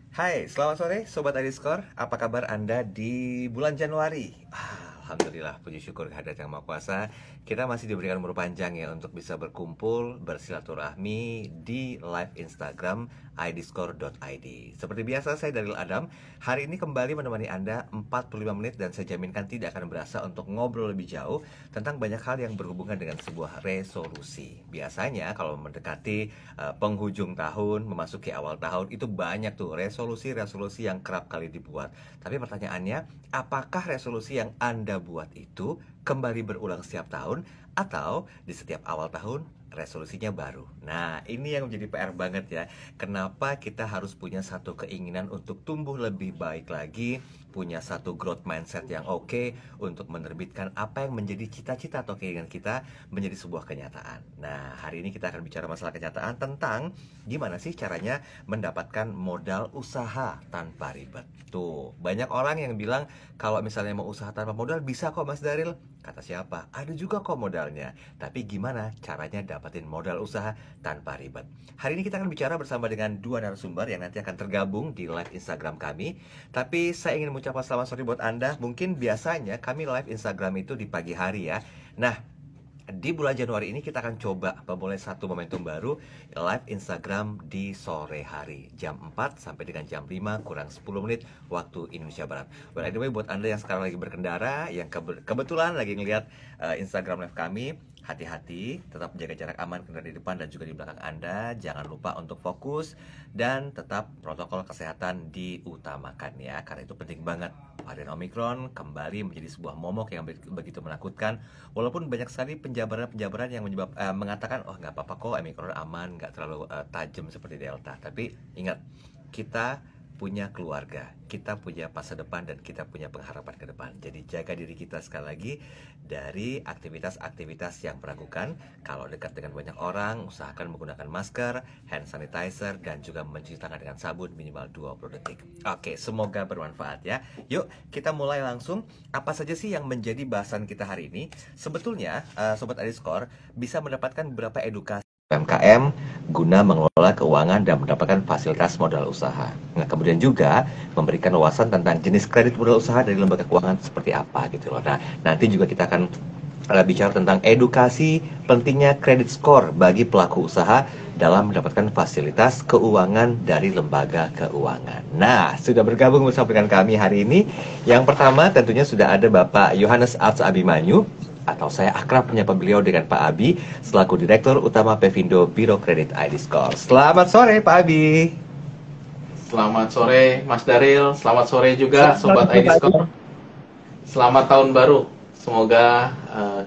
Hai, selamat sore Sobat Adiskor. Apa kabar Anda di bulan Januari? Alhamdulillah, puji syukur kehadirat Yang Maha Kuasa. Kita masih diberikan umur panjang ya untuk bisa berkumpul, bersilaturahmi di live Instagram iDiscord.id. Seperti biasa, saya Daryl Adam. Hari ini kembali menemani Anda 45 menit dan saya jaminkan tidak akan berasa untuk ngobrol lebih jauh tentang banyak hal yang berhubungan dengan sebuah resolusi. Biasanya kalau mendekati penghujung tahun, memasuki awal tahun, itu banyak tuh resolusi-resolusi yang kerap kali dibuat. Tapi pertanyaannya, apakah resolusi yang Anda buat itu kembali berulang setiap tahun atau di setiap awal tahun resolusinya baru? Nah, ini yang menjadi PR banget ya. Kenapa kita harus punya satu keinginan untuk tumbuh lebih baik lagi, punya satu growth mindset yang oke untuk menerbitkan apa yang menjadi cita-cita atau keinginan kita menjadi sebuah kenyataan. Nah, hari ini kita akan bicara masalah kenyataan tentang gimana sih caranya mendapatkan modal usaha tanpa ribet. Tuh, banyak orang yang bilang kalau misalnya mau usaha tanpa modal bisa kok Mas Daryl. Kata siapa? Ada juga kok modalnya. Tapi gimana caranya dapatin modal usaha tanpa ribet? Hari ini kita akan bicara bersama dengan dua narasumber yang nanti akan tergabung di live Instagram kami. Tapi saya ingin mengucapkan selamat sore buat Anda. Mungkin biasanya kami live Instagram itu di pagi hari ya. Nah, di bulan Januari ini kita akan coba memulai satu momentum baru, live Instagram di sore hari jam 4 sampai dengan jam 5 kurang 10 menit waktu Indonesia Barat. Well, anyway, buat Anda yang sekarang lagi berkendara, yang kebetulan lagi ngelihat Instagram live kami, hati-hati, tetap menjaga jarak aman kendaraan di depan dan juga di belakang Anda. Jangan lupa untuk fokus dan tetap protokol kesehatan diutamakan ya, karena itu penting banget. Varian Omicron kembali menjadi sebuah momok yang begitu menakutkan. Walaupun banyak sekali penjabaran-penjabaran yang mengatakan, oh nggak apa-apa kok, Omicron aman, nggak terlalu tajam seperti Delta. Tapi ingat, kita punya keluarga, kita punya masa depan, dan kita punya pengharapan ke depan. Jadi jaga diri kita sekali lagi dari aktivitas-aktivitas yang meragukan. Kalau dekat dengan banyak orang, usahakan menggunakan masker, hand sanitizer, dan juga mencuci tangan dengan sabun minimal 20 detik. Oke, semoga bermanfaat ya. Yuk, kita mulai langsung. Apa saja sih yang menjadi bahasan kita hari ini? Sebetulnya, Sobat Adiskor bisa mendapatkan beberapa edukasi UMKM guna mengelola keuangan dan mendapatkan fasilitas modal usaha. Nah, kemudian juga memberikan wawasan tentang jenis kredit modal usaha dari lembaga keuangan seperti apa gitu loh. Nah, nanti juga kita akan bicara tentang edukasi pentingnya kredit skor bagi pelaku usaha dalam mendapatkan fasilitas keuangan dari lembaga keuangan. Nah, sudah bergabung bersama dengan kami hari ini. Yang pertama tentunya sudah ada Bapak Yohanes Arts Abimanyu, atau saya akrab menyapa beliau dengan Pak Abi, selaku Direktur Utama Pevindo Biro Kredit iDiscord. Selamat sore Pak Abi. Selamat sore Mas Daryl, selamat sore juga Sobat iDiscord. Selamat tahun baru. Semoga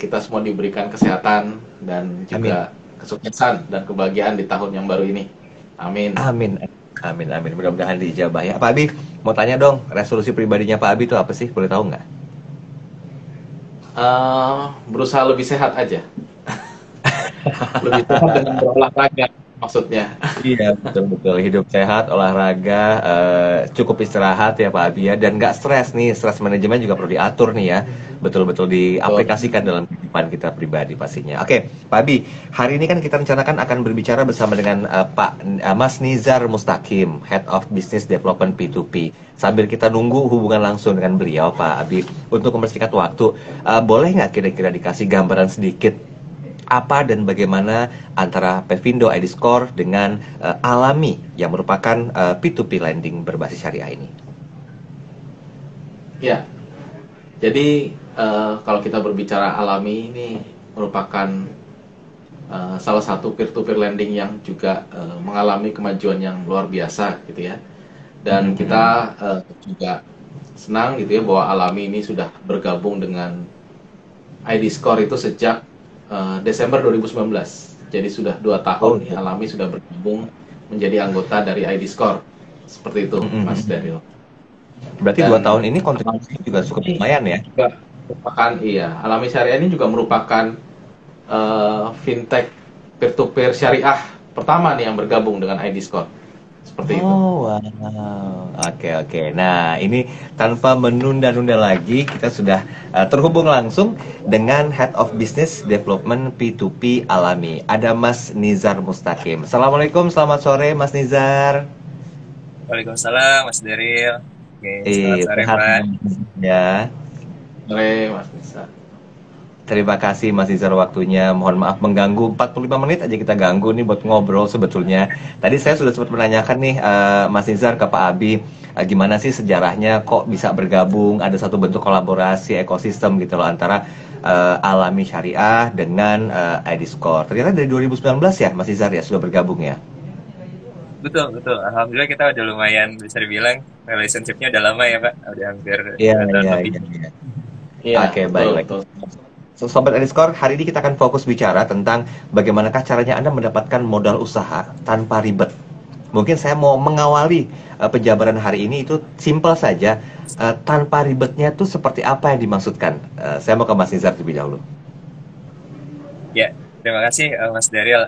kita semua diberikan kesehatan dan juga kesuksesan dan kebahagiaan di tahun yang baru ini. Amin. Amin. Amin, amin. Mudah-mudahan diijabah ya. Pak Abi, mau tanya dong, resolusi pribadinya Pak Abi itu apa sih? Boleh tahu nggak? Berusaha lebih sehat aja. Lebih sehat dengan berolahraga maksudnya. Iya, betul-betul. Hidup sehat, olahraga, cukup istirahat ya Pak Abi ya. Dan nggak stres nih, stres manajemen juga perlu diatur nih ya. Betul-betul diaplikasikan dalam kehidupan kita pribadi pastinya. Oke, Pak Abi, hari ini kan kita rencanakan akan berbicara bersama dengan Mas Nizar Mustaqim, Head of Business Development P2P. Sambil kita nunggu hubungan langsung dengan beliau, Pak Abi, untuk mempersingkat waktu, boleh nggak kira-kira dikasih gambaran sedikit apa dan bagaimana antara Pevindo iDiscord dengan Alami yang merupakan P2P lending berbasis syariah ini? Ya, jadi kalau kita berbicara Alami ini merupakan salah satu peer-to-peer lending yang juga mengalami kemajuan yang luar biasa gitu ya. Dan kita juga senang gitu ya bahwa Alami ini sudah bergabung dengan iDiscord itu sejak Desember 2019. Jadi sudah 2 tahun Alami sudah bergabung menjadi anggota dari iDiscord. Seperti itu, Mas Daryl. Berarti 2 tahun ini kontribusi juga cukup lumayan ya? Iya, Alami Syariah ini juga merupakan fintech peer-to-peer syariah pertama nih yang bergabung dengan iDiscord. Seperti itu. Oh, wow. Oke. Nah, ini tanpa menunda-nunda lagi, kita sudah terhubung langsung dengan Head of Business Development P2P Alami. Ada Mas Nizar Mustaqim. Assalamualaikum, selamat sore Mas Nizar. Waalaikumsalam, Mas Daryl. Oke, selamat sore, Sehat Pak. ya. Oleh Mas Nisa. Terima kasih Mas Izar waktunya. Mohon maaf mengganggu, 45 menit aja kita ganggu nih buat ngobrol sebetulnya. Tadi saya sudah sempat menanyakan nih Mas Izar ke Pak Abi, gimana sih sejarahnya kok bisa bergabung, ada satu bentuk kolaborasi ekosistem gitu loh antara Alami Syariah dengan ID Score. Ternyata dari 2019 ya Mas Izar ya sudah bergabung ya. Betul, betul. Alhamdulillah kita udah lumayan bisa dibilang relationship-nya udah lama ya, Pak. Udah hampir Iya, 2 tahun iya, lebih. iya, iya. Iya, Oke, betul, baik. betul. Sobat Ediscore, hari ini kita akan fokus bicara tentang bagaimanakah caranya Anda mendapatkan modal usaha tanpa ribet. Mungkin saya mau mengawali penjabaran hari ini itu simpel saja, tanpa ribetnya itu seperti apa yang dimaksudkan. Saya mau ke Mas Nizar terlebih dahulu. Ya, terima kasih Mas Daryl.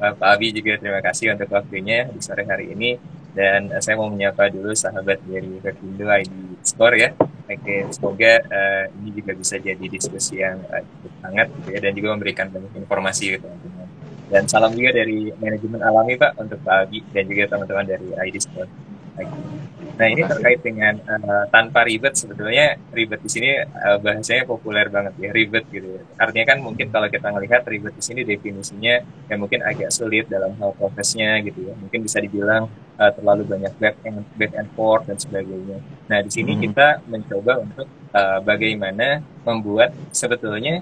Pak Abi juga terima kasih untuk waktunya di sore hari ini. Dan saya mau menyapa dulu sahabat dari Revindo ID Score ya. Oke, semoga ini juga bisa jadi diskusi yang cukup hangat gitu ya, dan juga memberikan banyak informasi gitu, teman-teman. Dan salam juga dari manajemen Alami Pak untuk Pak Abi dan juga teman-teman dari ID Score. Oke. Nah, Terima ini kasih. terkait dengan tanpa ribet. Sebetulnya ribet di sini bahasanya populer banget ya, ribet gitu ya. Artinya kan mungkin kalau kita ngelihat ribet di sini definisinya ya mungkin agak sulit dalam hal prosesnya gitu ya. Mungkin bisa dibilang terlalu banyak back and forth dan sebagainya. Nah, di sini Mhm. kita mencoba untuk bagaimana membuat sebetulnya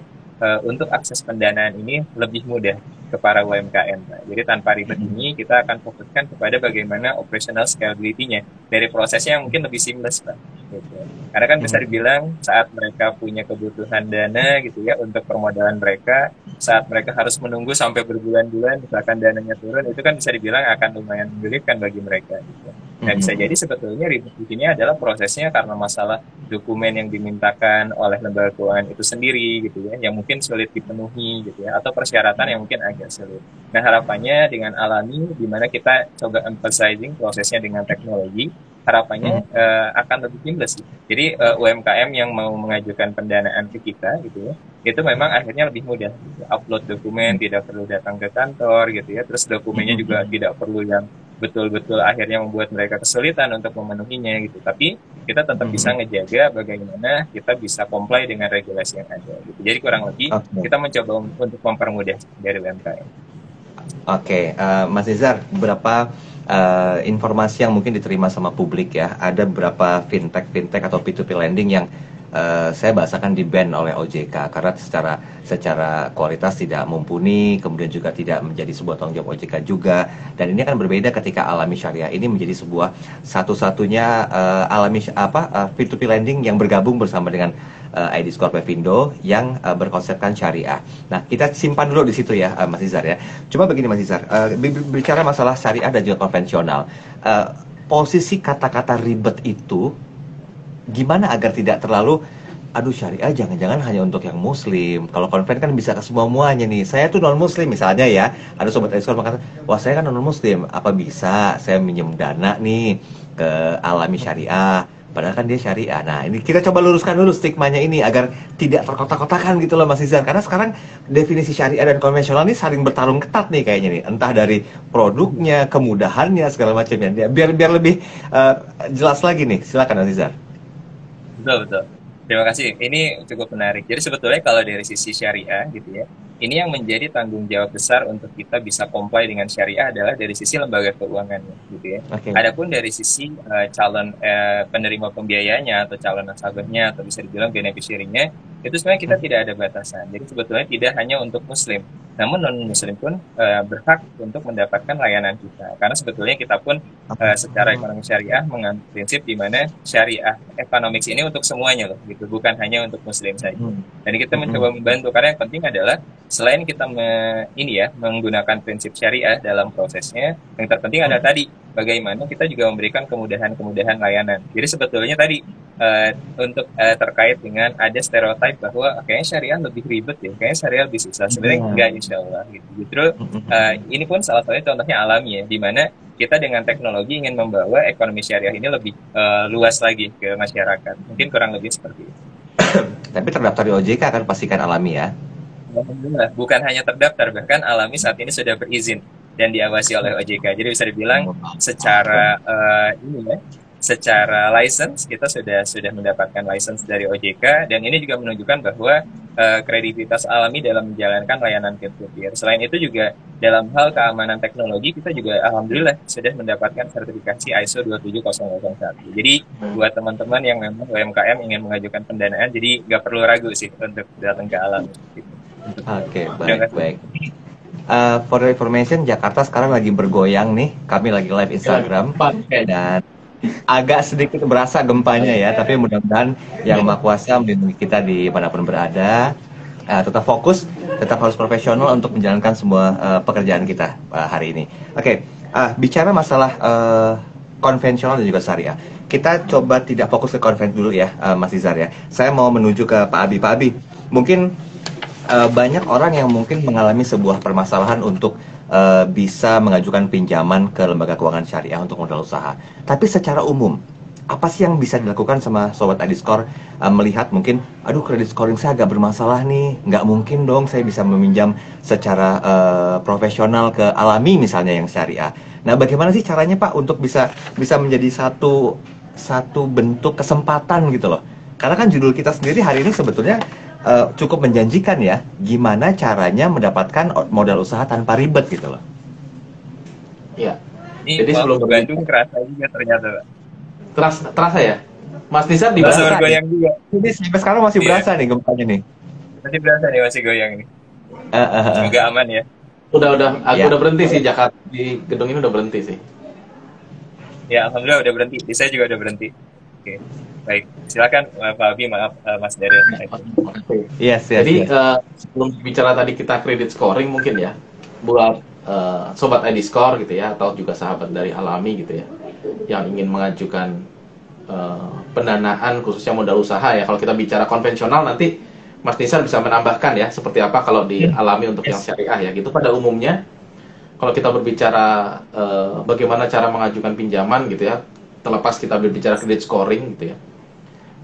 untuk akses pendanaan ini lebih mudah ke para UMKM. Nah, jadi tanpa ribet ini kita akan fokuskan kepada bagaimana operational scalability-nya dari prosesnya yang mungkin lebih seamless, Pak. Gitu. Karena kan bisa dibilang saat mereka punya kebutuhan dana gitu ya untuk permodalan mereka, saat mereka harus menunggu sampai berbulan-bulan misalkan dananya turun, itu kan bisa dibilang akan lumayan menyulitkan bagi mereka. Gitu. Nah, bisa jadi sebetulnya ribet di sini adalah prosesnya karena masalah dokumen yang dimintakan oleh lembaga keuangan itu sendiri gitu ya, yang mungkin sulit dipenuhi gitu ya, atau persyaratan yang mungkin agak sulit. Nah, harapannya dengan Alami, di mana kita coba emphasizing prosesnya dengan teknologi, harapannya akan lebih seamless. Jadi UMKM yang mau mengajukan pendanaan ke kita gitu ya, itu memang akhirnya lebih mudah. Gitu. Upload dokumen tidak perlu datang ke kantor gitu ya, terus dokumennya juga tidak perlu yang betul-betul akhirnya membuat mereka kesulitan untuk memenuhinya gitu. Tapi kita tetap bisa ngejaga bagaimana kita bisa comply dengan regulasi yang ada gitu. Jadi kurang lebih Oke. kita mencoba untuk mempermudah dari UMKM. Oke, Mas Nizar, beberapa informasi yang mungkin diterima sama publik ya. Ada beberapa fintech atau P2P lending yang saya bahasakan di ban oleh OJK karena secara kualitas tidak mumpuni, kemudian juga tidak menjadi sebuah tanggung jawab OJK juga. Dan ini akan berbeda ketika Alami Syariah ini menjadi sebuah satu-satunya P2P lending yang bergabung bersama dengan ID Score Pevindo yang berkonsepkan syariah. Nah, kita simpan dulu di situ ya, Mas Izar ya. Cuma begini Mas Izar, bicara masalah syariah dan juga konvensional, posisi kata-kata ribet itu gimana agar tidak terlalu aduh syariah jangan-jangan hanya untuk yang muslim. Kalau konven kan bisa ke semua-muanya nih. Saya tuh non-muslim misalnya ya. Ada sobat Ediscore mengatakan, wah saya kan non-muslim. Apa bisa saya minjem dana nih ke Alami Syariah? Padahal kan dia syariah. Nah ini kita coba luruskan dulu stigmanya ini agar tidak terkotak-kotakan gitu loh Mas Izan. Karena sekarang definisi syariah dan konvensional ini saling bertarung ketat nih kayaknya nih. Entah dari produknya, kemudahannya, segala macamnya. Biar lebih jelas lagi nih. Silakan Mas Izan. Betul, betul. Terima kasih. Ini cukup menarik. Jadi sebetulnya kalau dari sisi syariah gitu ya, ini yang menjadi tanggung jawab besar untuk kita bisa comply dengan syariah adalah dari sisi lembaga keuangan gitu ya. Oke. Adapun dari sisi calon penerima pembiayanya atau calon nasabahnya atau bisa dibilang beneficiary-nya, itu sebenarnya kita tidak ada batasan. Jadi sebetulnya tidak hanya untuk muslim, namun non-muslim pun berhak untuk mendapatkan layanan kita. Karena sebetulnya kita pun secara ekonomi syariah mengambil prinsip di mana syariah economics ini untuk semuanya loh, gitu, bukan hanya untuk muslim saja. Dan kita mencoba membantu karena yang penting adalah selain kita menggunakan prinsip syariah dalam prosesnya, yang terpenting adalah tadi bagaimana kita juga memberikan kemudahan-kemudahan layanan. Jadi sebetulnya tadi untuk terkait dengan ada stereotip bahwa kayaknya syariah lebih ribet ya, kayaknya syariah lebih susah. Sebenarnya enggak, insya Allah gitu. Justru ini pun salah satunya contohnya Alami ya, di mana kita dengan teknologi ingin membawa ekonomi syariah ini lebih luas lagi ke masyarakat. Mungkin kurang lebih seperti itu. Tapi terdaftar di OJK kan pastikan Alami ya. Alhamdulillah, bukan hanya terdaftar, bahkan Alami saat ini sudah berizin. dan diawasi oleh OJK. Jadi bisa dibilang secara ini ya, secara license kita sudah mendapatkan license dari OJK, dan ini juga menunjukkan bahwa kredibilitas Alami dalam menjalankan layanan peer-to-peer. Selain itu juga dalam hal keamanan teknologi kita juga alhamdulillah sudah mendapatkan sertifikasi ISO 27001. Jadi buat teman-teman yang memang UMKM ingin mengajukan pendanaan, jadi nggak perlu ragu sih untuk datang ke Alami. Oke, baik. For your information, Jakarta sekarang lagi bergoyang nih. Kami lagi live Instagram dan agak sedikit berasa gempanya ya, tapi mudah-mudahan Yang Maha Kuasa melindungi kita di manapun berada. Tetap fokus, tetap harus profesional untuk menjalankan semua pekerjaan kita hari ini. Oke, bicara masalah konvensional dan juga syariah, kita coba tidak fokus ke konven dulu ya, Mas Izar ya. Saya mau menuju ke Pak Abi. Pak Abi, mungkin banyak orang yang mungkin mengalami sebuah permasalahan untuk bisa mengajukan pinjaman ke lembaga keuangan syariah untuk modal usaha. Tapi secara umum, apa sih yang bisa dilakukan sama Sobat Adiscore melihat mungkin, aduh kredit scoring saya agak bermasalah nih, nggak mungkin dong saya bisa meminjam secara profesional ke Alami misalnya yang syariah. Nah, bagaimana sih caranya Pak untuk bisa menjadi satu bentuk kesempatan gitu loh? Karena kan judul kita sendiri hari ini sebetulnya cukup menjanjikan ya, gimana caranya mendapatkan modal usaha tanpa ribet gitu loh. Iya. Jadi sebelum Bandung kerasa juga ternyata, Pak. Terasa ya? Mas Nizar di Berasa bergoyang juga. Jadi sampai sekarang masih berasa nih gempanya nih. Masih berasa nih, masih goyang nih. Semoga aman ya. Aku udah berhenti sih, Jakarta di gedung ini udah berhenti sih. Ya, alhamdulillah udah berhenti. Di saya juga udah berhenti. Oke. Baik, silakan Pak Abi, maaf Mas Darren. Yes. Jadi sebelum bicara tadi kita kredit scoring mungkin ya, buat Sobat Adiscore gitu ya, atau juga sahabat dari Alami gitu ya, yang ingin mengajukan pendanaan khususnya modal usaha ya. Kalau kita bicara konvensional nanti Mas Nizar bisa menambahkan ya seperti apa kalau di Alami untuk yang syariah ya. Gitu pada umumnya kalau kita berbicara bagaimana cara mengajukan pinjaman gitu ya, terlepas kita berbicara kredit scoring gitu ya,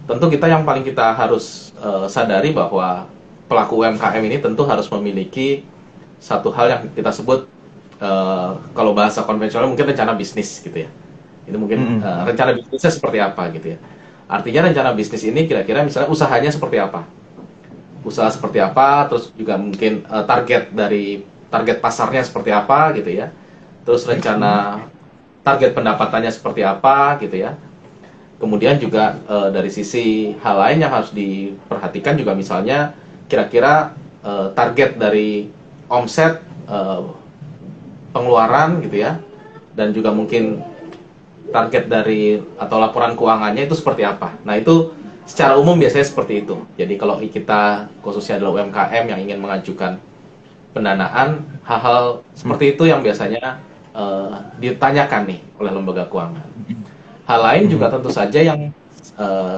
tentu kita yang paling kita harus sadari bahwa pelaku UMKM ini tentu harus memiliki satu hal yang kita sebut kalau bahasa konvensional mungkin rencana bisnis gitu ya. Ini mungkin rencana bisnisnya seperti apa gitu ya. Artinya rencana bisnis ini kira-kira misalnya usahanya seperti apa, usaha seperti apa, terus juga mungkin target pasarnya seperti apa gitu ya. Terus rencana target pendapatannya seperti apa gitu ya. Kemudian juga dari sisi hal lain yang harus diperhatikan juga misalnya kira-kira target dari omset, pengeluaran gitu ya, dan juga mungkin target dari atau laporan keuangannya itu seperti apa. Nah itu secara umum biasanya seperti itu. Jadi kalau kita khususnya adalah UMKM yang ingin mengajukan pendanaan, hal-hal seperti itu yang biasanya ditanyakan nih oleh lembaga keuangan. Hal lain juga tentu saja yang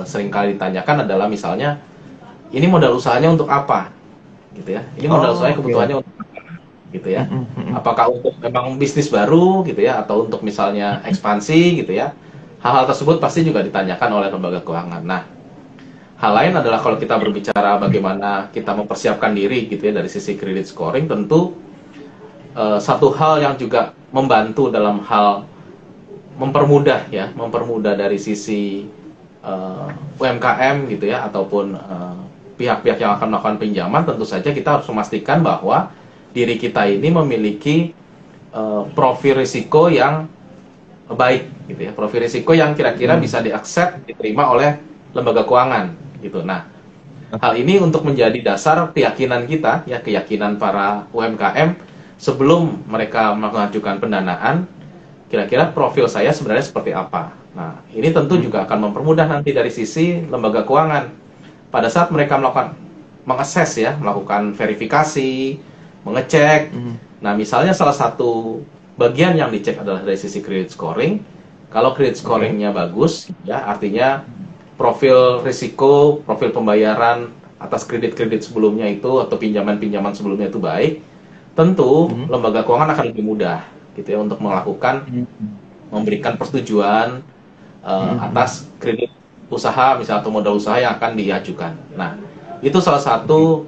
seringkali ditanyakan adalah misalnya ini modal usahanya untuk apa, gitu ya. Ini modal usahanya kebutuhannya untuk apa, gitu ya. Apakah untuk memang bisnis baru, gitu ya, atau untuk misalnya ekspansi, gitu ya. Hal-hal tersebut pasti juga ditanyakan oleh lembaga keuangan. Nah, hal lain adalah kalau kita berbicara bagaimana kita mempersiapkan diri, gitu ya, dari sisi credit scoring, tentu satu hal yang juga membantu dalam hal mempermudah dari sisi UMKM gitu ya, ataupun pihak-pihak yang akan melakukan pinjaman, tentu saja kita harus memastikan bahwa diri kita ini memiliki profil risiko yang baik gitu ya, profil risiko yang kira-kira bisa diakses, diterima oleh lembaga keuangan gitu. Nah, hal ini untuk menjadi dasar keyakinan kita ya, keyakinan para UMKM sebelum mereka mengajukan pendanaan, kira-kira profil saya sebenarnya seperti apa. Nah, ini tentu juga akan mempermudah nanti dari sisi lembaga keuangan. Pada saat mereka mengakses ya, melakukan verifikasi, mengecek. Nah, misalnya salah satu bagian yang dicek adalah dari sisi credit scoring. Kalau credit scoringnya bagus, ya artinya profil risiko, profil pembayaran atas kredit-kredit sebelumnya itu atau pinjaman-pinjaman sebelumnya itu baik, tentu lembaga keuangan akan lebih mudah gitu ya untuk melakukan memberikan persetujuan atas kredit usaha misalnya atau modal usaha yang akan diajukan. Nah, itu salah satu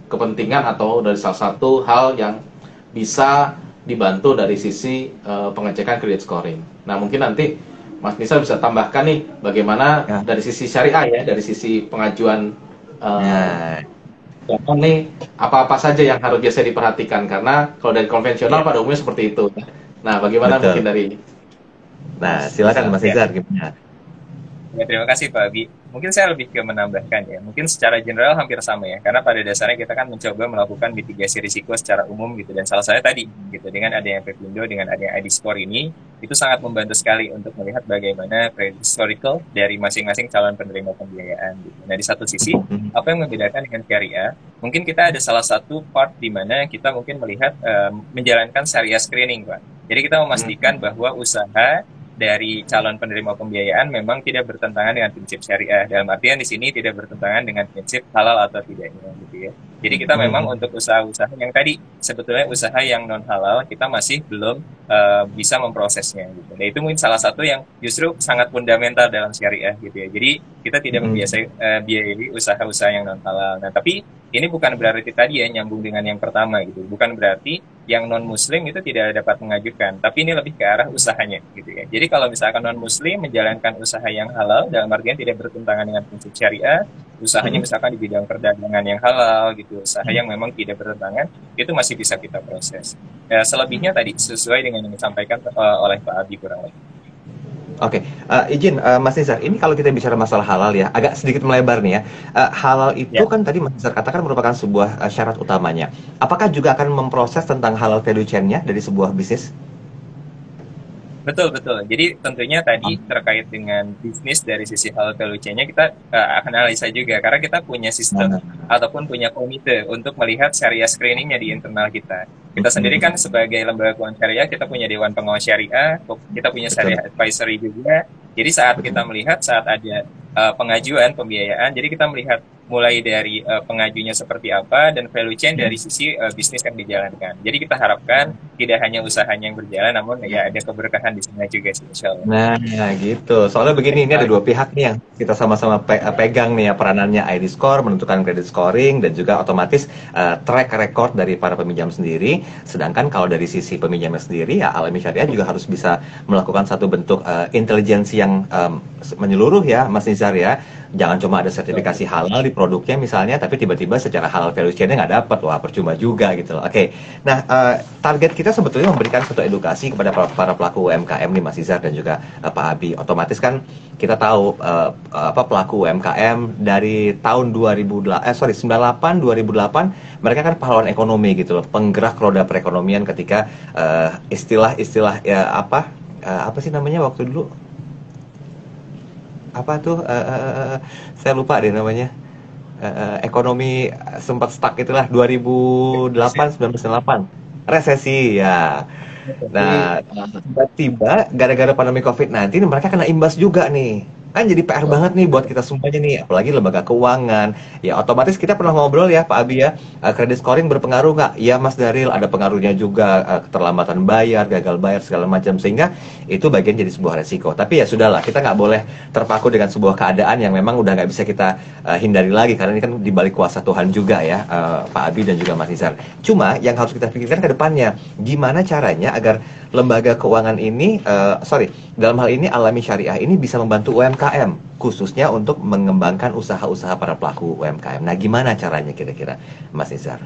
kepentingan atau dari salah satu hal yang bisa dibantu dari sisi pengecekan credit scoring. Nah, mungkin nanti Mas Nisa bisa tambahkan nih bagaimana Ya. dari sisi syariah ya, dari sisi pengajuan Ya. contoh nih apa-apa saja yang harus biasa diperhatikan, karena kalau dari konvensional Ya. pada umumnya seperti itu. Nah, bagaimana mungkin Betul. dari Nah, Mas silakan Nisa? Mas Ya. Izar gimana? Ya, terima kasih Pak Abi. Mungkin saya lebih ke menambahkan ya. Mungkin secara general hampir sama ya. Karena pada dasarnya kita kan mencoba melakukan mitigasi risiko secara umum gitu. Dan salah satunya tadi gitu. Dengan adanya Pepindo, dengan adanya ID Score ini, itu sangat membantu sekali untuk melihat bagaimana credit historical dari masing-masing calon penerima pembiayaan gitu. Nah, di satu sisi, apa yang membedakan dengan syariah? Mungkin kita ada salah satu part di mana kita mungkin melihat menjalankan syariah screening, Pak. Jadi kita memastikan bahwa usaha dari calon penerima pembiayaan memang tidak bertentangan dengan prinsip syariah. Dalam artian di sini tidak bertentangan dengan prinsip halal atau tidaknya gitu ya. Jadi kita memang untuk usaha-usaha yang tadi sebetulnya usaha yang non halal kita masih belum bisa memprosesnya gitu. Dan itu mungkin salah satu yang justru sangat fundamental dalam syariah gitu ya. Jadi kita tidak biayai usaha-usaha yang non halal. Nah, tapi ini bukan berarti tadi ya nyambung dengan yang pertama gitu. Bukan berarti yang non muslim itu tidak dapat mengajukan, tapi ini lebih ke arah usahanya gitu ya. Jadi kalau misalkan non muslim menjalankan usaha yang halal dalam artian tidak bertentangan dengan prinsip syariah, usahanya misalkan di bidang perdagangan yang halal gitu, usaha yang memang tidak bertentangan, itu masih bisa kita proses. Ya, selebihnya tadi sesuai dengan yang disampaikan oleh Pak Abi kurang lebih. Oke, izin Mas Nizar, ini kalau kita bicara masalah halal ya, agak sedikit melebar nih ya. Halal itu Ya. kan tadi Mas Nizar katakan merupakan sebuah syarat utamanya. Apakah juga akan memproses tentang halal value chain-nya dari sebuah bisnis? Betul, betul. Jadi tentunya tadi terkait dengan bisnis dari sisi halal value chain-nya kita akan analisa juga karena kita punya sistem ataupun punya komite untuk melihat syariah screening-nya di internal kita. Kita sendiri kan sebagai lembaga keuangan syariah kita punya Dewan Pengawas Syariah, kita punya Syariah Advisory juga. Jadi saat kita melihat saat ada pengajuan pembiayaan, jadi kita melihat mulai dari pengajunya seperti apa dan value chain dari sisi bisnis yang dijalankan. Jadi kita harapkan tidak hanya usahanya yang berjalan, namun ya ada keberkahan di sana juga sih, insya Allah. Nah, gitu. Soalnya begini, ini ada dua pihak nih yang kita sama-sama pegang nih ya peranannya ID Score, menentukan credit scoring, dan juga otomatis track record dari para peminjam sendiri. Sedangkan kalau dari sisi peminjamnya sendiri, ya Alami Syariah juga harus bisa melakukan satu bentuk intelijensi yang menyeluruh ya, Mas Nizar ya. Jangan cuma ada sertifikasi halal di produknya misalnya, tapi tiba-tiba secara halal value chain-nya nggak dapat, wah percuma juga gitu loh. Oke, nah target kita sebetulnya memberikan suatu edukasi kepada para pelaku UMKM nih Mas Izar dan juga Pak Abi. Otomatis kan kita tahu pelaku UMKM dari tahun 98 2008 mereka kan pahlawan ekonomi gitu loh, penggerak roda perekonomian ketika istilah-istilah ya apa sih namanya waktu dulu, apa tuh saya lupa deh namanya, ekonomi sempat stuck itulah 2008 1998 resesi ya. Nah, tiba-tiba gara-gara pandemi COVID-19 mereka kena imbas juga nih. Kan jadi PR banget nih buat kita semuanya nih, apalagi lembaga keuangan. Ya otomatis kita pernah ngobrol ya Pak Abi ya, credit scoring berpengaruh nggak? Ya Mas Daril, ada pengaruhnya juga, keterlambatan bayar, gagal bayar segala macam, sehingga itu bagian jadi sebuah resiko. Tapi ya sudahlah, kita nggak boleh terpaku dengan sebuah keadaan yang memang udah nggak bisa kita hindari lagi, karena ini kan dibalik kuasa Tuhan juga ya, Pak Abi dan juga Mas Nizar. Cuma yang harus kita pikirkan ke depannya, gimana caranya agar lembaga keuangan ini, dalam hal ini Alami Syariah ini bisa membantu UMKM, khususnya untuk mengembangkan usaha-usaha para pelaku UMKM. Nah, gimana caranya kira-kira, Mas Nizar?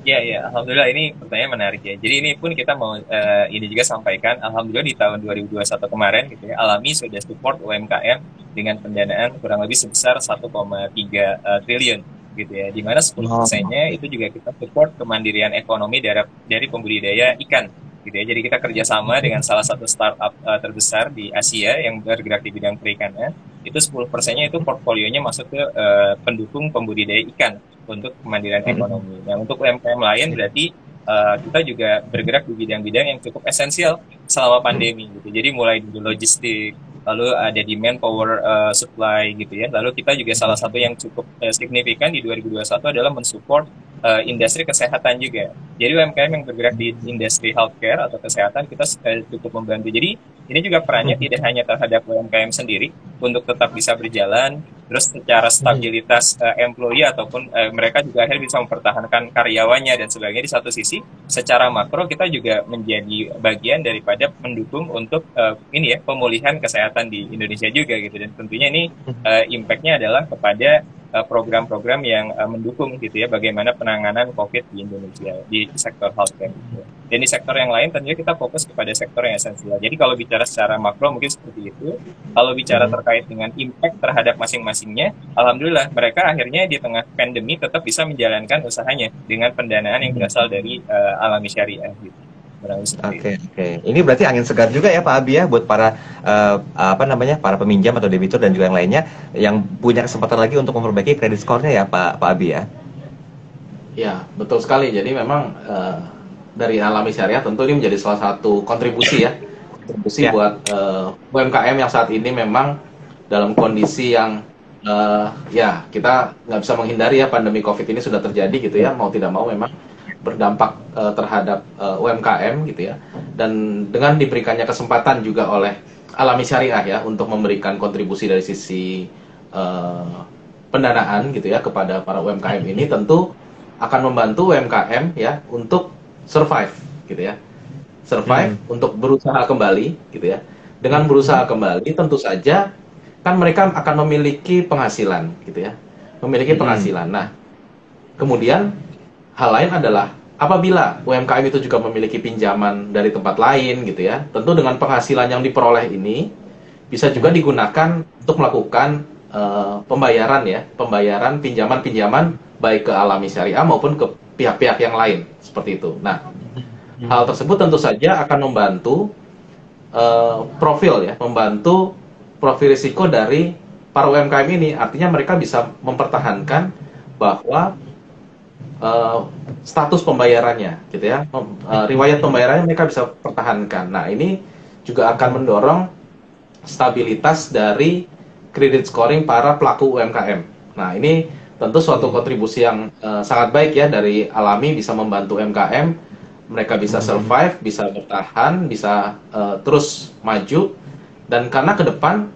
Ya, alhamdulillah ini pertanyaan menarik ya. Jadi ini pun kita mau ini juga sampaikan, alhamdulillah di tahun 2021 kemarin gitu ya, Alami sudah support UMKM dengan pendanaan kurang lebih sebesar 1,3 triliun gitu ya. Di mana 10%-nya itu juga kita support kemandirian ekonomi dari pembudidaya ikan gitu ya. Jadi kita kerjasama dengan salah satu startup terbesar di Asia yang bergerak di bidang perikanan. Itu 10%-nya itu portfolionya masuk ke pendukung pembudidaya ikan untuk kemandirian ekonomi. Nah, untuk UMKM lain berarti kita juga bergerak di bidang-bidang yang cukup esensial selama pandemi gitu. Jadi mulai dari logistik, lalu ada demand power supply gitu ya. Lalu kita juga salah satu yang cukup signifikan di 2021 adalah mensupport industri kesehatan juga. Jadi UMKM yang bergerak di industri healthcare atau kesehatan kita cukup membantu. Jadi ini juga perannya tidak hanya terhadap UMKM sendiri untuk tetap bisa berjalan, terus secara stabilitas employee ataupun mereka juga akhirnya bisa mempertahankan karyawannya dan sebagainya. Di satu sisi, secara makro kita juga menjadi bagian daripada mendukung untuk ini ya, pemulihan kesehatan di Indonesia juga gitu. Dan tentunya ini impact-nya adalah kepada program-program yang mendukung gitu ya bagaimana penanganan COVID di Indonesia di sektor healthcare gitu. Dan di sektor yang lain tentunya kita fokus kepada sektor yang esensial. Jadi kalau bicara secara makro mungkin seperti itu. Kalau bicara terkait dengan impact terhadap masing-masingnya, alhamdulillah mereka akhirnya di tengah pandemi tetap bisa menjalankan usahanya dengan pendanaan yang berasal dari Alami Syariah gitu. Oke. Ini berarti angin segar juga ya Pak Abi ya buat para para peminjam atau debitur dan juga yang lainnya yang punya kesempatan lagi untuk memperbaiki kredit skornya ya Pak Abi ya. Ya, betul sekali. Jadi memang dari Alami Syariah tentu ini menjadi salah satu kontribusi buat UMKM yang saat ini memang dalam kondisi yang ya kita nggak bisa menghindari ya, pandemi COVID ini sudah terjadi gitu ya, mau tidak mau memang berdampak terhadap UMKM gitu ya. Dan dengan diberikannya kesempatan juga oleh Alami Syariah ya untuk memberikan kontribusi dari sisi pendanaan gitu ya kepada para UMKM ini, tentu akan membantu UMKM ya untuk survive gitu ya. Survive untuk berusaha kembali gitu ya. Dengan berusaha kembali tentu saja kan mereka akan memiliki penghasilan gitu ya. Memiliki penghasilan. Nah, kemudian hal lain adalah apabila UMKM itu juga memiliki pinjaman dari tempat lain gitu ya, tentu dengan penghasilan yang diperoleh ini bisa juga digunakan untuk melakukan pembayaran pinjaman-pinjaman baik ke Alami Syariah maupun ke pihak-pihak yang lain seperti itu. Nah, hal tersebut tentu saja akan membantu membantu profil risiko dari para UMKM ini. Artinya mereka bisa mempertahankan bahwa status pembayarannya gitu ya, riwayat pembayarannya mereka bisa pertahankan. Nah, ini juga akan mendorong stabilitas dari credit scoring para pelaku UMKM. Nah, ini tentu suatu kontribusi yang sangat baik ya dari Alami, bisa membantu UMKM, mereka bisa survive, bisa bertahan, bisa terus maju. Dan karena ke depan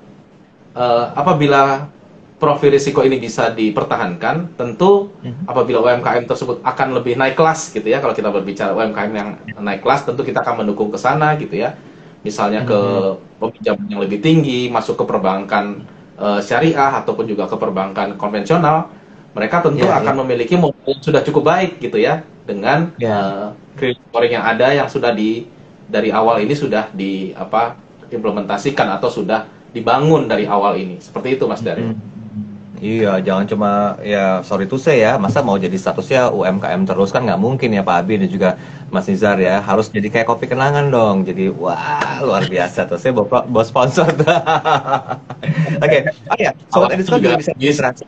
apabila profil risiko ini bisa dipertahankan, tentu apabila UMKM tersebut akan lebih naik kelas gitu ya. Kalau kita berbicara UMKM yang naik kelas, tentu kita akan mendukung ke sana gitu ya. Misalnya ke peminjaman yang lebih tinggi, masuk ke perbankan syariah ataupun juga ke perbankan konvensional, mereka tentu akan memiliki modal yang sudah cukup baik gitu ya, dengan credit scoring yang ada, yang sudah dari awal ini sudah implementasikan atau sudah dibangun dari awal ini. Seperti itu Mas Dari. Iya, jangan cuma ya sorry to say ya, masa mau jadi statusnya UMKM terus kan nggak mungkin ya Pak Abi dan juga Mas Nizar ya, harus jadi kayak kopi kenangan dong. Jadi wah luar biasa tuh, saya bos sponsor tuh. Oke, Sobat Ediskor juga bisa berinteraksi.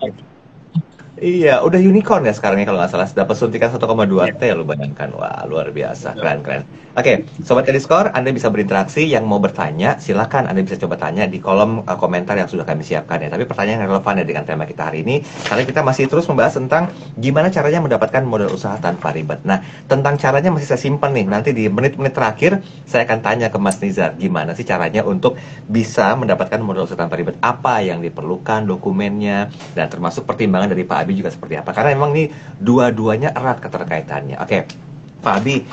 Iya, udah unicorn ya sekarang ya kalau nggak salah, dapat suntikan 1,2 T lo, bayangkan. Wah, luar biasa, keren. Oke, Sobat Ediskor, Anda bisa berinteraksi, yang mau bertanya silakan Anda bisa coba tanya di kolom komentar yang sudah kami siapkan ya. Tapi pertanyaan yang relevan ya dengan tema kita hari ini, karena kita masih terus membahas tentang gimana caranya mendapatkan modal usaha tanpa ribet. Nah, tentang caranya masih saya simpan nih, nanti di menit-menit terakhir saya akan tanya ke Mas Nizar, gimana sih caranya untuk bisa mendapatkan modal usaha tanpa ribet, apa yang diperlukan, dokumennya, dan termasuk pertimbangan dari Pak Abi juga seperti apa, karena memang nih dua-duanya erat keterkaitannya. Oke, Pak Abi,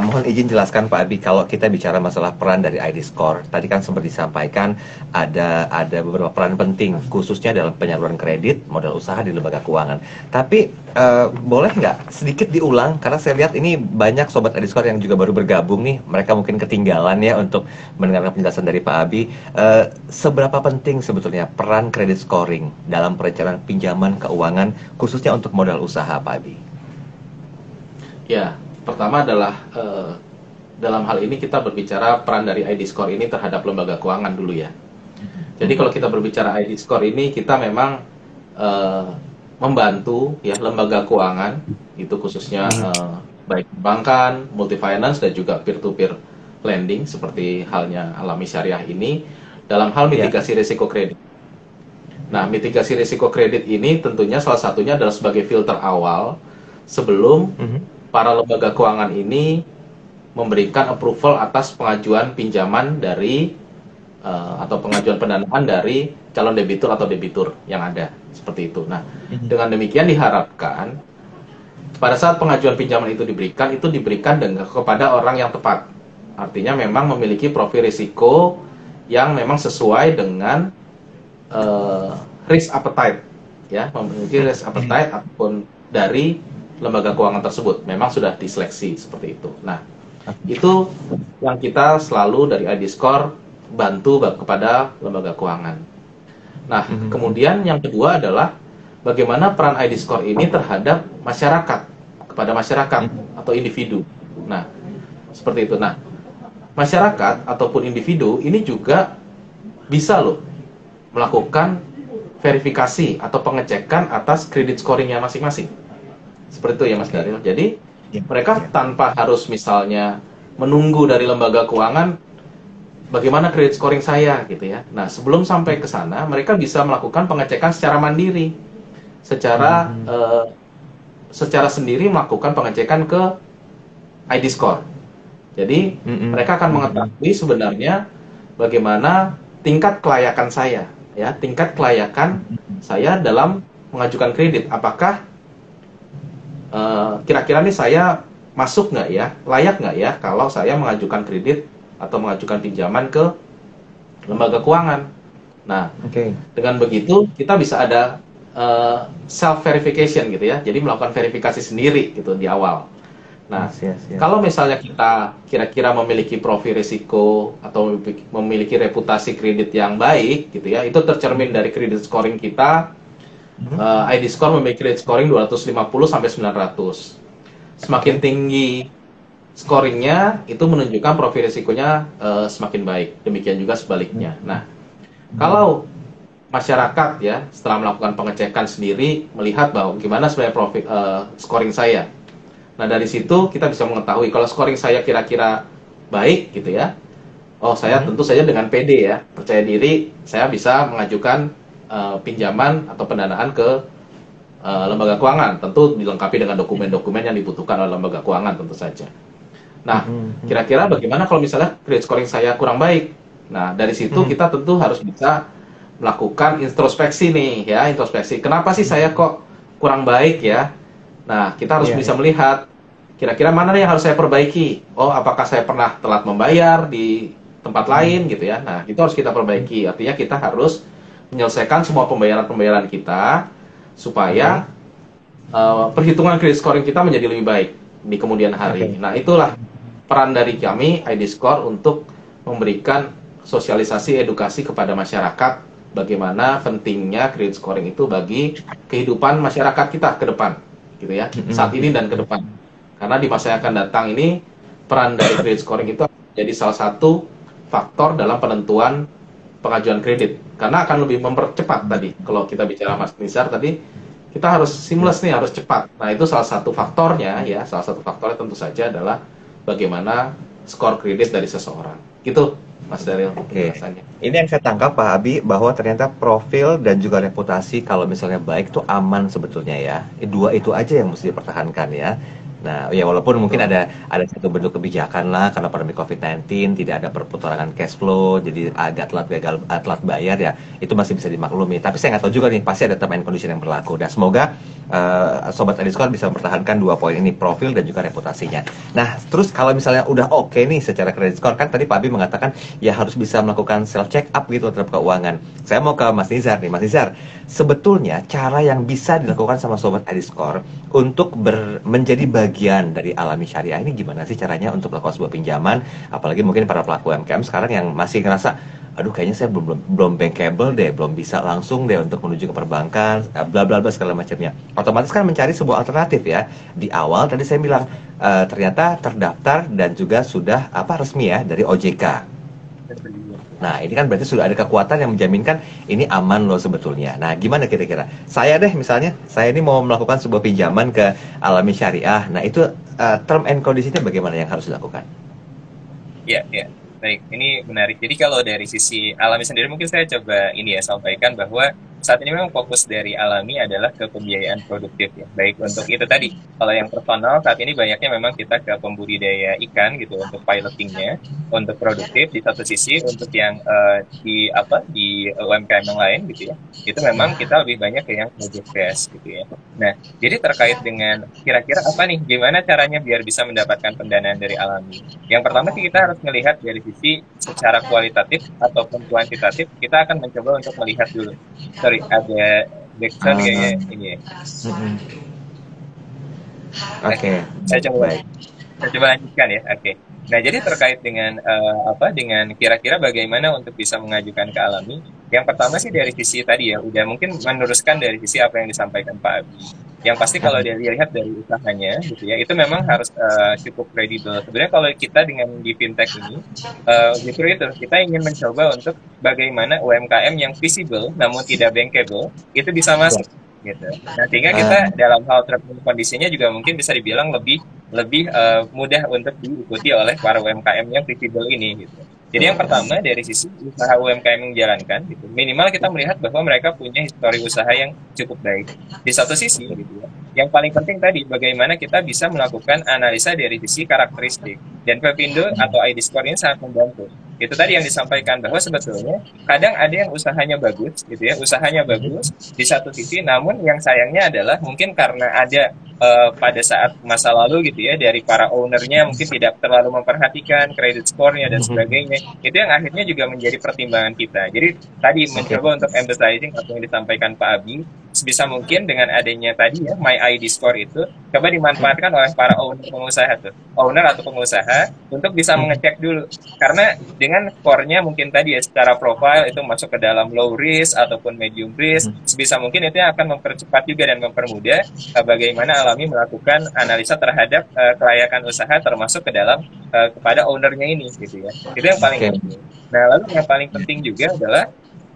mohon izin jelaskan Pak Abi, kalau kita bicara masalah peran dari ID Score, tadi kan sempat disampaikan ada beberapa peran penting, khususnya dalam penyaluran kredit, modal usaha di lembaga keuangan. Tapi boleh nggak sedikit diulang, karena saya lihat ini banyak Sobat ID Score yang juga baru bergabung nih, mereka mungkin ketinggalan ya untuk mendengarkan penjelasan dari Pak Abi. Seberapa penting sebetulnya peran kredit scoring dalam perencanaan pinjaman keuangan, khususnya untuk modal usaha Pak Abi? Ya, pertama adalah dalam hal ini kita berbicara peran dari ID Score ini terhadap lembaga keuangan dulu ya. Jadi kalau kita berbicara ID Score ini, kita memang membantu ya lembaga keuangan itu, khususnya baik perbankan, multi finance dan juga peer-to-peer lending seperti halnya Alami Syariah ini, dalam hal mitigasi risiko kredit. Nah, mitigasi risiko kredit ini tentunya salah satunya adalah sebagai filter awal sebelum para lembaga keuangan ini memberikan approval atas pengajuan pinjaman dari atau pengajuan pendanaan dari calon debitur atau debitur yang ada, seperti itu. Nah, dengan demikian diharapkan pada saat pengajuan pinjaman itu diberikan kepada orang yang tepat. Artinya memang memiliki profil risiko yang memang sesuai dengan risk appetite, ya, memiliki risk appetite ataupun dari lembaga keuangan tersebut memang sudah diseleksi seperti itu. Nah, itu yang kita selalu dari ID Score bantu kepada lembaga keuangan. Nah, kemudian yang kedua adalah bagaimana peran ID Score ini terhadap masyarakat, kepada masyarakat atau individu. Nah, seperti itu. Nah, masyarakat ataupun individu ini juga bisa loh melakukan verifikasi atau pengecekan atas kredit scoringnya masing-masing. Seperti itu ya Mas Daryl. Jadi mereka tanpa harus misalnya menunggu dari lembaga keuangan bagaimana kredit scoring saya gitu ya. Nah, sebelum sampai ke sana mereka bisa melakukan pengecekan secara mandiri, secara sendiri melakukan pengecekan ke ID Score. Jadi mereka akan mengetahui sebenarnya bagaimana tingkat kelayakan saya, ya, tingkat kelayakan saya dalam mengajukan kredit. Apakah kira-kira nih saya masuk nggak ya, layak nggak ya kalau saya mengajukan kredit atau mengajukan pinjaman ke lembaga keuangan. Nah, dengan begitu kita bisa ada self verification gitu ya, jadi melakukan verifikasi sendiri gitu di awal. Nah, kalau misalnya kita kira-kira memiliki profil risiko atau memiliki reputasi kredit yang baik gitu ya, itu tercermin dari kredit scoring kita. ID Score memiliki kredit scoring 250 sampai 900. Semakin tinggi scoringnya, itu menunjukkan profil risikonya semakin baik. Demikian juga sebaliknya. Nah, kalau masyarakat ya setelah melakukan pengecekan sendiri melihat bahwa gimana sebenarnya profil scoring saya. Nah, dari situ kita bisa mengetahui kalau scoring saya kira-kira baik gitu ya. Oh, saya tentu saja dengan PD ya, percaya diri, saya bisa mengajukan pinjaman atau pendanaan ke lembaga keuangan. Tentu dilengkapi dengan dokumen-dokumen yang dibutuhkan oleh lembaga keuangan tentu saja. Nah, kira-kira bagaimana kalau misalnya credit scoring saya kurang baik? Nah, dari situ kita tentu harus bisa melakukan introspeksi nih ya, introspeksi. Kenapa sih saya kok kurang baik ya? Nah, kita harus bisa melihat kira-kira mana yang harus saya perbaiki. Oh, apakah saya pernah telat membayar di tempat lain gitu ya. Nah, itu harus kita perbaiki. Artinya kita harus menyelesaikan semua pembayaran-pembayaran kita supaya perhitungan credit scoring kita menjadi lebih baik di kemudian hari. Nah, itulah peran dari kami ID Score untuk memberikan sosialisasi edukasi kepada masyarakat bagaimana pentingnya credit scoring itu bagi kehidupan masyarakat kita ke depan gitu ya, saat ini dan ke depan. Karena di masa yang akan datang ini peran dari credit scoring itu jadi salah satu faktor dalam penentuan pengajuan kredit, karena akan lebih mempercepat tadi. Kalau kita bicara Mas Nizar tadi, kita harus seamless nih, harus cepat. Nah, itu salah satu faktornya ya, salah satu faktornya tentu saja adalah bagaimana skor kredit dari seseorang. Gitu, Mas Daryl. Ini yang saya tangkap Pak Abi, bahwa ternyata profil dan juga reputasi kalau misalnya baik itu aman sebetulnya ya. Dua itu aja yang mesti dipertahankan ya. Nah, ya walaupun mungkin ada satu bentuk kebijakan lah karena pandemi COVID-19 tidak ada perputaran cash flow, jadi agak telat bayar ya, itu masih bisa dimaklumi. Tapi saya nggak tahu juga nih, pasti ada term and condition yang berlaku. Dan semoga Sobat ID Score bisa mempertahankan dua poin ini, profil dan juga reputasinya. Nah, terus kalau misalnya udah oke nih secara credit score, kan tadi Pak Abi mengatakan ya harus bisa melakukan self check up gitu terhadap keuangan. Saya mau ke Mas Nizar nih, Mas Nizar, sebetulnya cara yang bisa dilakukan sama Sobat ID Score untuk menjadi bagian dari Alami Syariah ini gimana sih caranya untuk melakukan sebuah pinjaman, apalagi mungkin para pelaku UMKM sekarang yang masih ngerasa aduh kayaknya saya belum bankable deh, belum bisa langsung deh untuk menuju ke perbankan, bla bla bla segala macamnya. Otomatis kan mencari sebuah alternatif ya. Di awal tadi saya bilang ternyata terdaftar dan juga sudah resmi ya dari OJK. Nah, ini kan berarti sudah ada kekuatan yang menjaminkan ini aman loh sebetulnya. Nah, gimana kira-kira? Saya deh misalnya, saya ini mau melakukan sebuah pinjaman ke Alami Syariah. Nah, itu term and condition-nya bagaimana yang harus dilakukan? Ya. Baik, ini menarik. Jadi kalau dari sisi Alami sendiri mungkin saya coba sampaikan bahwa saat ini memang fokus dari Alami adalah ke pembiayaan produktif ya. Baik untuk itu tadi, kalau yang personal saat ini banyaknya memang kita ke pembudidaya ikan gitu untuk pilotingnya, untuk produktif di satu sisi, untuk yang di UMKM yang lain gitu ya. Itu memang kita lebih banyak ke yang project based gitu ya. Nah, jadi terkait dengan kira-kira apa nih, gimana caranya biar bisa mendapatkan pendanaan dari Alami? Yang pertama sih kita harus melihat dari sisi secara kualitatif ataupun kuantitatif, kita akan mencoba untuk melihat dulu. Sorry, ada background kayaknya ini ya. Oke. Saya coba lanjutkan ya. Oke. Nah, jadi terkait dengan dengan kira-kira bagaimana untuk bisa mengajukan ke Alami. Yang pertama sih dari sisi tadi ya, udah mungkin meneruskan dari sisi apa yang disampaikan Pak Abi. Yang pasti kalau dilihat dari usahanya gitu ya, itu memang harus cukup kredibel. Sebenarnya kalau kita dengan di fintech ini, justru itu kita ingin mencoba untuk bagaimana UMKM yang visible namun tidak bankable itu bisa masuk gitu. Nah, sehingga kita dalam hal tertentu kondisinya juga mungkin bisa dibilang lebih mudah untuk diikuti oleh para UMKM yang visible ini gitu. Jadi yang pertama dari sisi usaha UMKM yang dijalankan gitu, minimal kita melihat bahwa mereka punya histori usaha yang cukup baik. Di satu sisi gitu ya. Yang paling penting tadi bagaimana kita bisa melakukan analisa dari sisi karakteristik. Dan Pepindo atau ID Score ini sangat membantu. Itu tadi yang disampaikan bahwa sebetulnya kadang ada yang usahanya bagus gitu ya, usahanya bagus di satu sisi, namun yang sayangnya adalah mungkin karena ada pada saat masa lalu gitu ya dari para ownernya mungkin tidak terlalu memperhatikan kredit score-nya dan sebagainya, itu yang akhirnya juga menjadi pertimbangan kita. Jadi tadi mencoba untuk emphasizing apa yang disampaikan Pak Abi, sebisa mungkin dengan adanya tadi ya My ID Score itu coba dimanfaatkan oleh para owner atau pengusaha untuk bisa mengecek dulu, karena dengan skornya mungkin tadi ya secara profile itu masuk ke dalam low risk ataupun medium risk, sebisa mungkin itu yang akan mempercepat juga dan mempermudah bagaimana Alami melakukan analisa terhadap kelayakan usaha termasuk ke dalam kepada ownernya ini gitu ya. Itu yang paling penting. Nah, lalu yang paling penting juga adalah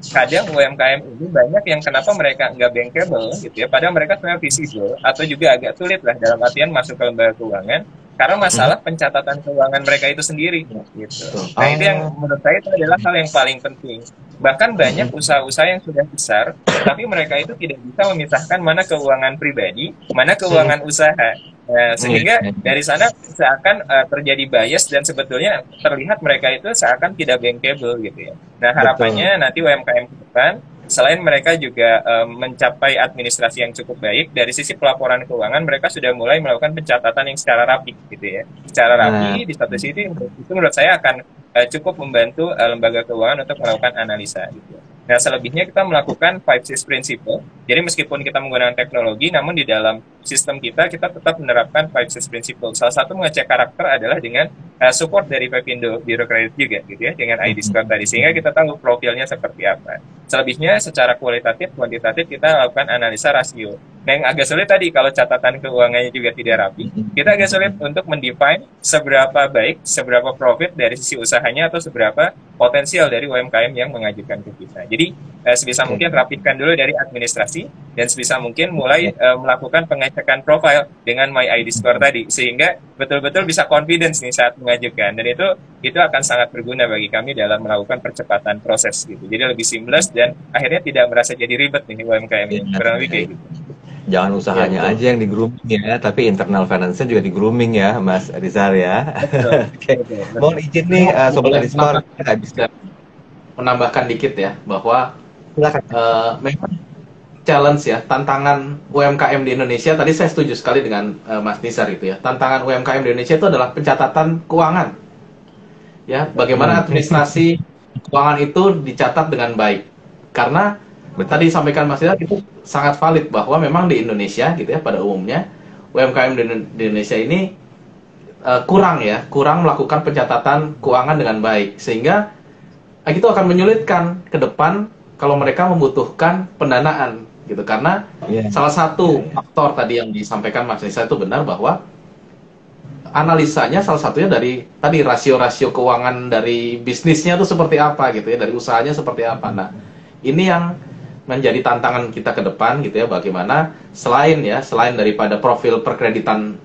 kadang UMKM ini banyak yang kenapa mereka nggak bankable gitu ya, padahal mereka sebenarnya visible atau juga agak sulit lah dalam artian masuk ke lembaga keuangan karena masalah pencatatan keuangan mereka itu sendiri gitu. Nah, itu yang menurut saya itu adalah hal yang paling penting. Bahkan banyak usaha-usaha yang sudah besar tapi mereka itu tidak bisa memisahkan mana keuangan pribadi, mana keuangan usaha. Nah, sehingga dari sana seakan terjadi bias dan sebetulnya terlihat mereka itu seakan tidak bankable gitu ya. Nah, harapannya nanti UMKM ke depan selain mereka juga mencapai administrasi yang cukup baik, dari sisi pelaporan keuangan mereka sudah mulai melakukan pencatatan yang secara rapi gitu ya. Secara rapi di satu sisi itu menurut saya akan cukup membantu lembaga keuangan untuk melakukan analisa gitu. Nah, selebihnya kita melakukan 5-6 principle. Jadi meskipun kita menggunakan teknologi, namun di dalam sistem kita tetap menerapkan 5-6 principle. Salah satu mengecek karakter adalah dengan support dari Pepindo Biro Kredit juga gitu ya, dengan ID Score tadi, sehingga kita tahu profilnya seperti apa. Selebihnya secara kualitatif, kuantitatif kita lakukan analisa rasio. Nah, yang agak sulit tadi kalau catatan keuangannya juga tidak rapi, kita agak sulit untuk mendefine seberapa baik, seberapa profit dari sisi usahanya atau seberapa potensial dari UMKM yang mengajukan ke kita. Jadi sebisa mungkin rapihkan dulu dari administrasi dan sebisa mungkin mulai melakukan pengecekan profile dengan My ID Score tadi, sehingga betul-betul bisa confidence nih saat mengajukan, dan itu akan sangat berguna bagi kami dalam melakukan percepatan proses gitu. Jadi lebih seamless dan akhirnya tidak merasa jadi ribet nih UMKM ini, kurang lebih kayak gitu. Jangan usahanya aja yang di grooming ya, tapi internal finance-nya juga di grooming ya, Mas Rizal ya. Mohon izin nih, Sobat ID Score, nggak bisa menambahkan dikit ya, bahwa memang challenge ya, tantangan UMKM di Indonesia, tadi saya setuju sekali dengan Mas Nisar itu ya, tantangan UMKM di Indonesia itu adalah pencatatan keuangan. Ya, bagaimana administrasi keuangan itu dicatat dengan baik. Karena tadi disampaikan Mas Nisar itu sangat valid bahwa memang di Indonesia gitu ya, pada umumnya UMKM di Indonesia ini kurang melakukan pencatatan keuangan dengan baik, sehingga itu akan menyulitkan ke depan kalau mereka membutuhkan pendanaan gitu. Karena salah satu faktor tadi yang disampaikan Mas Nisa itu benar, bahwa analisanya salah satunya dari tadi rasio-rasio keuangan dari bisnisnya itu seperti apa gitu ya, dari usahanya seperti apa. Nah, ini yang menjadi tantangan kita ke depan gitu ya, bagaimana selain daripada profil perkreditan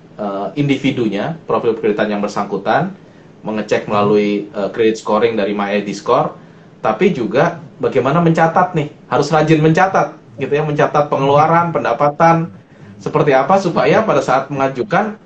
individunya, profil perkreditan yang bersangkutan, mengecek melalui credit scoring dari My ID Score, tapi juga bagaimana mencatat nih, harus rajin mencatat gitu ya, mencatat pengeluaran, pendapatan seperti apa supaya pada saat mengajukan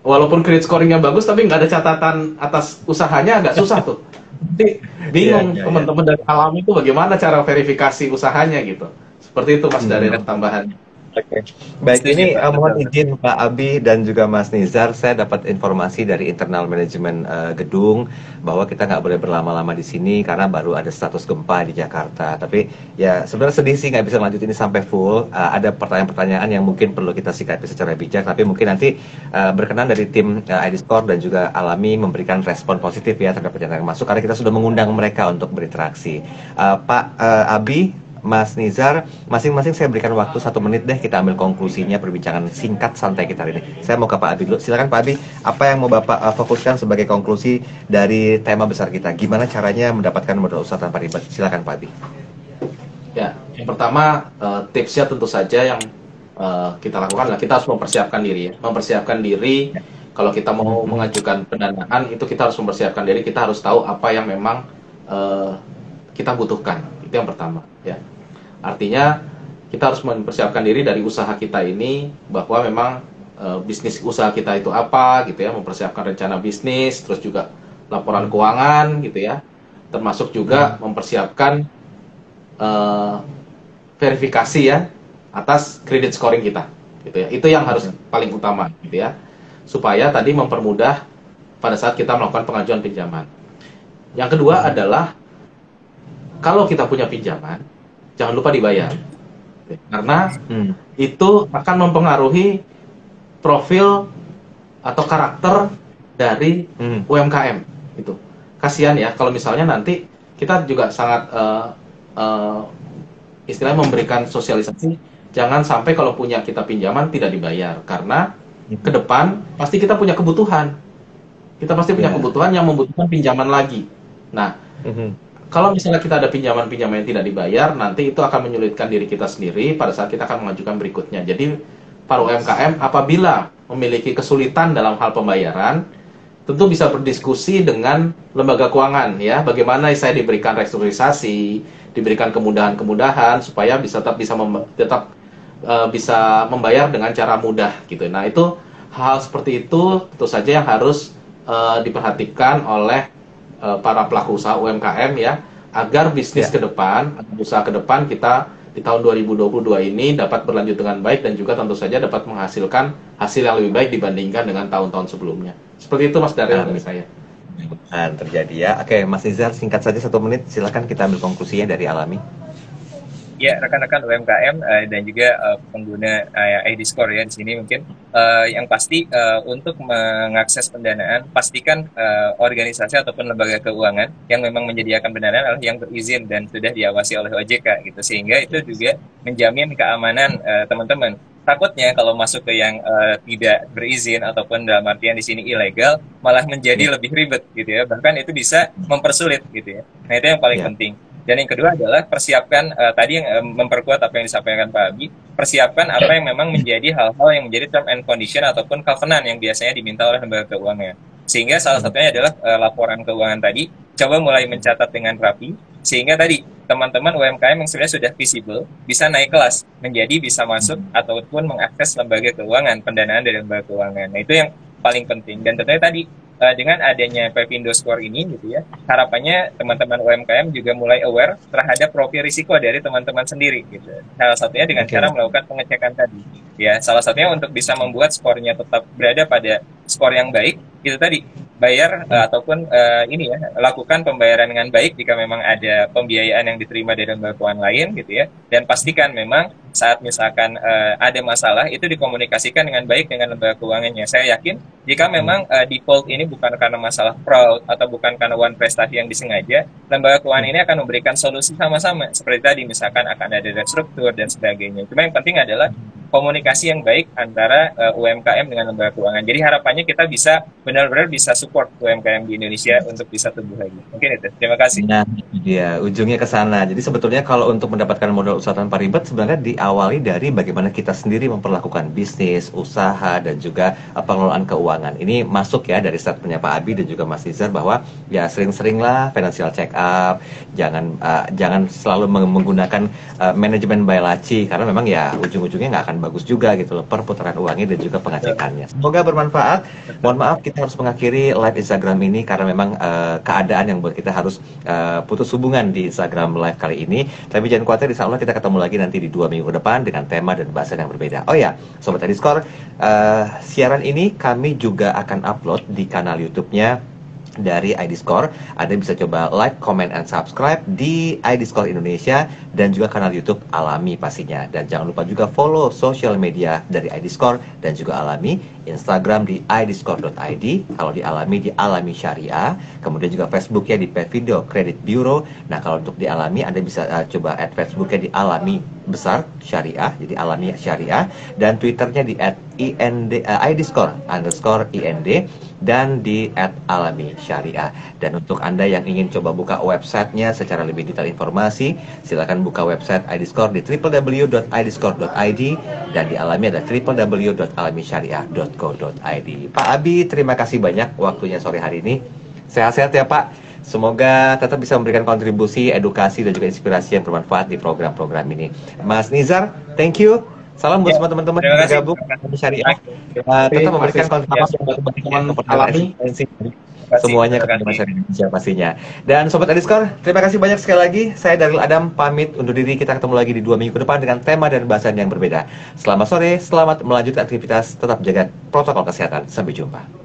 walaupun credit scoringnya bagus tapi nggak ada catatan atas usahanya, agak susah tuh. Jadi bingung teman-teman dari Alami itu bagaimana cara verifikasi usahanya gitu. Seperti itu Mas dari tambahannya. Oke. Baik, ini mohon izin Pak Abi dan juga Mas Nizar, saya dapat informasi dari internal manajemen gedung bahwa kita nggak boleh berlama-lama di sini karena baru ada status gempa di Jakarta. Tapi ya sebenarnya sedih sih nggak bisa lanjut ini sampai full. Ada pertanyaan-pertanyaan yang mungkin perlu kita sikapi secara bijak, tapi mungkin nanti berkenan dari tim ID Score dan juga Alami memberikan respon positif ya terhadap pertanyaan yang masuk karena kita sudah mengundang mereka untuk berinteraksi. Pak Abi, Mas Nizar, masing-masing saya berikan waktu 1 menit deh, kita ambil konklusinya perbincangan singkat santai kita hari ini. Saya mau ke Pak Abi dulu. Silakan Pak Abi, apa yang mau Bapak fokuskan sebagai konklusi dari tema besar kita? Gimana caranya mendapatkan modal usaha tanpa ribet? Silakan Pak Abi. Ya, yang pertama tipsnya tentu saja yang kita lakukan adalah kita harus mempersiapkan diri ya. Mempersiapkan diri kalau kita mau mengajukan pendanaan itu kita harus mempersiapkan diri, kita harus tahu apa yang memang kita butuhkan. Itu yang pertama ya. Artinya kita harus mempersiapkan diri dari usaha kita ini bahwa memang bisnis usaha kita itu apa gitu ya, mempersiapkan rencana bisnis, terus juga laporan keuangan gitu ya, termasuk juga mempersiapkan verifikasi ya atas kredit scoring kita gitu ya. Itu yang harus paling utama gitu ya, supaya tadi mempermudah pada saat kita melakukan pengajuan pinjaman. Yang kedua adalah kalau kita punya pinjaman jangan lupa dibayar, karena itu akan mempengaruhi profil atau karakter dari UMKM. Itu kasihan ya kalau misalnya nanti kita juga sangat istilahnya memberikan sosialisasi, jangan sampai kalau punya kita pinjaman tidak dibayar, karena ke depan pasti kita punya kebutuhan, kebutuhan yang membutuhkan pinjaman lagi. Nah, kalau misalnya kita ada pinjaman-pinjaman yang tidak dibayar, nanti itu akan menyulitkan diri kita sendiri pada saat kita akan mengajukan berikutnya. Jadi, para UMKM apabila memiliki kesulitan dalam hal pembayaran, tentu bisa berdiskusi dengan lembaga keuangan ya, bagaimana saya diberikan restrukturisasi, diberikan kemudahan-kemudahan supaya tetap bisa membayar dengan cara mudah gitu. Nah, itu hal seperti itu tentu saja yang harus diperhatikan oleh para pelaku usaha UMKM ya, agar bisnis ke depan, usaha ke depan kita di tahun 2022 ini dapat berlanjut dengan baik dan juga tentu saja dapat menghasilkan hasil yang lebih baik dibandingkan dengan tahun-tahun sebelumnya. Seperti itu Mas Daryl dari saya. Terjadi ya. Oke, Mas Nizar, singkat saja 1 menit. Silakan kita ambil konklusinya dari Alami. Ya, rekan-rekan UMKM dan juga pengguna ID Score ya di sini mungkin yang pasti untuk mengakses pendanaan, pastikan organisasi ataupun lembaga keuangan yang memang menyediakan pendanaan adalah yang berizin dan sudah diawasi oleh OJK gitu, sehingga itu juga menjamin keamanan teman-teman. Takutnya kalau masuk ke yang tidak berizin ataupun dalam artian di sini ilegal, malah menjadi lebih ribet gitu ya, bahkan itu bisa mempersulit gitu ya. Nah, itu yang paling penting. Dan yang kedua adalah persiapkan tadi yang memperkuat apa yang disampaikan Pak Abi, persiapkan apa yang memang menjadi hal-hal yang menjadi term and condition ataupun covenant yang biasanya diminta oleh lembaga keuangan. Sehingga salah satunya adalah laporan keuangan tadi, coba mulai mencatat dengan rapi, sehingga tadi teman-teman UMKM yang sebenarnya sudah visible bisa naik kelas, menjadi bisa masuk ataupun mengakses lembaga keuangan, pendanaan dari lembaga keuangan. Nah, itu yang paling penting. Dan tentunya tadi dengan adanya Pepindo Score ini gitu ya, harapannya teman-teman UMKM juga mulai aware terhadap profil risiko dari teman-teman sendiri gitu. Salah satunya dengan cara melakukan pengecekan tadi. Ya, salah satunya untuk bisa membuat skornya tetap berada pada skor yang baik, itu tadi bayar ataupun ini ya, lakukan pembayaran dengan baik jika memang ada pembiayaan yang diterima dari lembaga keuangan lain gitu ya, dan pastikan memang saat misalkan ada masalah itu dikomunikasikan dengan baik dengan lembaga keuangannya. Saya yakin jika memang default ini bukan karena masalah fraud atau bukan karena one prestasi yang disengaja, lembaga keuangan ini akan memberikan solusi sama-sama seperti tadi, misalkan akan ada restruktur dan sebagainya. Cuma yang penting adalah komunikasi yang baik antara UMKM dengan lembaga keuangan. Jadi harapannya kita bisa benar-benar bisa support UMKM di Indonesia untuk bisa tumbuh lagi. Mungkin itu. Terima kasih. Nah, itu dia ujungnya ke sana. Jadi sebetulnya kalau untuk mendapatkan modal usaha tanpa ribet sebenarnya diawali dari bagaimana kita sendiri memperlakukan bisnis, usaha dan juga pengelolaan keuangan. Ini masuk ya dari statementnya Pak Abi dan juga Mas Nizar bahwa ya sering-seringlah financial check up, jangan selalu menggunakan manajemen by laci karena memang ya ujung-ujungnya nggak akan bagus juga gitu loh perputaran uangnya dan juga pengecekannya. Semoga bermanfaat. Mohon maaf kita harus mengakhiri live Instagram ini karena memang keadaan yang buat kita harus putus hubungan di Instagram live kali ini. Tapi jangan khawatir, insya Allah kita ketemu lagi nanti di 2 minggu depan dengan tema dan bahasan yang berbeda. Oh ya, Sobat iDiskor, siaran ini kami juga akan upload di kanal YouTube-nya dari iDiskor. Anda bisa coba like, comment, and subscribe di iDiskor Indonesia dan juga kanal YouTube Alami pastinya. Dan jangan lupa juga follow sosial media dari iDiskor dan juga Alami, Instagram di iDiskor.id, kalau di Alami di Alami Syariah, kemudian juga Facebooknya di Pet Video Credit Bureau. Nah kalau untuk di Alami Anda bisa coba add Facebooknya di Alami besar Syariah, jadi Alami Syariah, dan Twitternya di @iDiskor_IND dan di @Alami Syariah. Dan untuk Anda yang ingin coba buka websitenya secara lebih detail informasi, silakan buka website iDiskor di www.idiskor.id dan di Alami ada www.alamisyariah.co.id. Pak Abi, terima kasih banyak waktunya sore hari ini. Sehat-sehat ya Pak. Semoga tetap bisa memberikan kontribusi, edukasi dan juga inspirasi yang bermanfaat di program-program ini. Mas Nizar, thank you. Salam buat semua teman-teman yang bergabung di Syariah. Tetap memberikan kontribusi yang Alami semuanya kepada masyarakat Indonesia pastinya. Dan Sobat iDiskor, terima kasih banyak sekali lagi. Saya Daryl Adam pamit undur diri. Kita ketemu lagi di 2 minggu ke depan dengan tema dan bahasan yang berbeda. Selamat sore, selamat melanjutkan aktivitas, tetap jaga protokol kesehatan. Sampai jumpa.